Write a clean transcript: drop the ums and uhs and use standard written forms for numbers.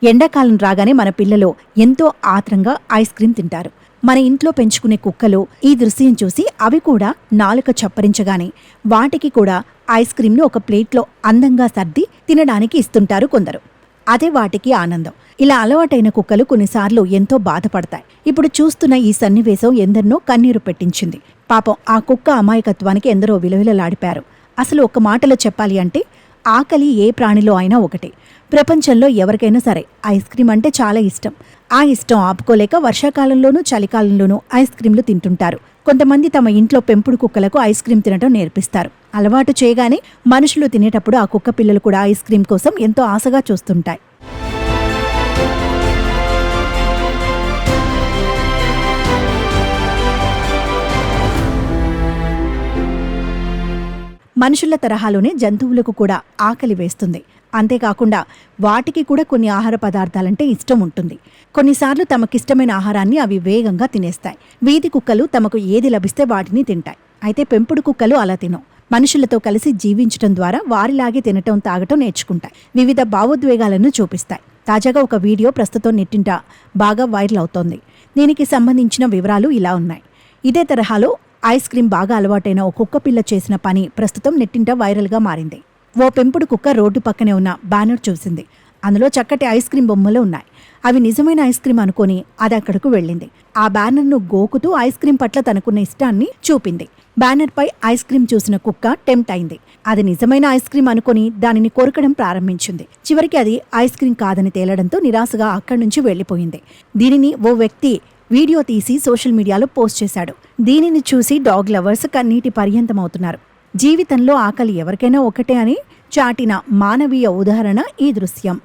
ఎండాకాలం రాగానే మన పిల్లలు ఎంతో ఆత్రంగా ఐస్ క్రీం తింటారు. మన ఇంట్లో పెంచుకునే కుక్కలు ఈ దృశ్యం చూసి అవి కూడా నాలుక చప్పరించగానే వాటికి కూడా ఐస్ క్రీంను ఒక ప్లేట్లో అందంగా సర్ది తినడానికి ఇస్తుంటారు కొందరు. అదే వాటికి ఆనందం. ఇలా అలవాటైన కుక్కలు కొన్నిసార్లు ఎంతో బాధపడతాయి. ఇప్పుడు చూస్తున్న ఈ సన్నివేశం ఎందరినో కన్నీరు పెట్టించింది. పాపం ఆ కుక్క అమాయకత్వానికి ఎందరో విలువిలలాడిపారు. అసలు ఒక మాటలో చెప్పాలి అంటే ఆకలి ఏ ప్రాణిలో అయినా ఒకటే. ప్రపంచంలో ఎవరికైనా సరే ఐస్ క్రీం అంటే చాలా ఇష్టం. ఆ ఇష్టం ఆపుకోలేక వర్షాకాలంలోనూ చలికాలంలోనూ ఐస్ క్రీంలు తింటుంటారు. కొంతమంది తమ ఇంట్లో పెంపుడు కుక్కలకు ఐస్ క్రీం తినడం నేర్పిస్తారు. అలవాటు చేయగానే మనుషులు తినేటప్పుడు ఆ కుక్క పిల్లలు కూడా ఐస్ క్రీం కోసం ఎంతో ఆశగా చూస్తుంటాయి. మనుషుల తరహాలోనే జంతువులకు కూడా ఆకలి వేస్తుంది. అంతేకాకుండా వాటికి కూడా కొన్ని ఆహార పదార్థాలంటే ఇష్టం ఉంటుంది. కొన్నిసార్లు తమకిష్టమైన ఆహారాన్ని అవి వేగంగా తినేస్తాయి. వీధి కుక్కలు తమకు ఏది లభిస్తే వాటిని తింటాయి. అయితే పెంపుడు కుక్కలు అలా తినవు. మనుషులతో కలిసి జీవించడం ద్వారా వారిలాగే తినటం, తాగటం నేర్చుకుంటాయి. వివిధ భావోద్వేగాలను చూపిస్తాయి. తాజాగా ఒక వీడియో ప్రస్తుతం నెట్టింట బాగా వైరల్ అవుతోంది. దీనికి సంబంధించిన వివరాలు ఇలా ఉన్నాయి. ఇదే తరహాలో ఐస్ క్రీం బాగా అలవాటైన ఓ కుక్క పిల్ల చేసిన పని ప్రస్తుతం నెట్టింట వైరల్గా మారింది. ఓ పెంపుడు కుక్క రోడ్డు పక్కనే ఉన్న బ్యానర్ చూసింది. అందులో చక్కటి ఐస్ క్రీం బొమ్మలు ఉన్నాయి. అవి నిజమైన ఐస్ క్రీం అనుకుని అది అక్కడకు వెళ్ళింది. ఆ బ్యానర్ను గోకుతూ ఐస్ క్రీం పట్ల తనకున్న ఇష్టాన్ని చూపింది. బ్యానర్పై ఐస్ క్రీం చూసిన కుక్క టెంప్ట్ అయింది. అది నిజమైన ఐస్ క్రీం అనుకుని దానిని కొరకడం ప్రారంభించింది. చివరికి అది ఐస్ క్రీం కాదని తేలడంతో నిరాశగా అక్కడి నుంచి వెళ్లిపోయింది. దీనిని ఓ వ్యక్తి వీడియో తీసి సోషల్ మీడియాలో పోస్ట్ చేశాడు. దీనిని చూసి డాగ్ లవర్స్ కన్నీటి పర్యంతమవుతున్నారు. జీవితంలో ఆకలి ఎవరికైనా ఒకటే అని చాటిన మానవీయ ఉదాహరణ ఈ దృశ్యం.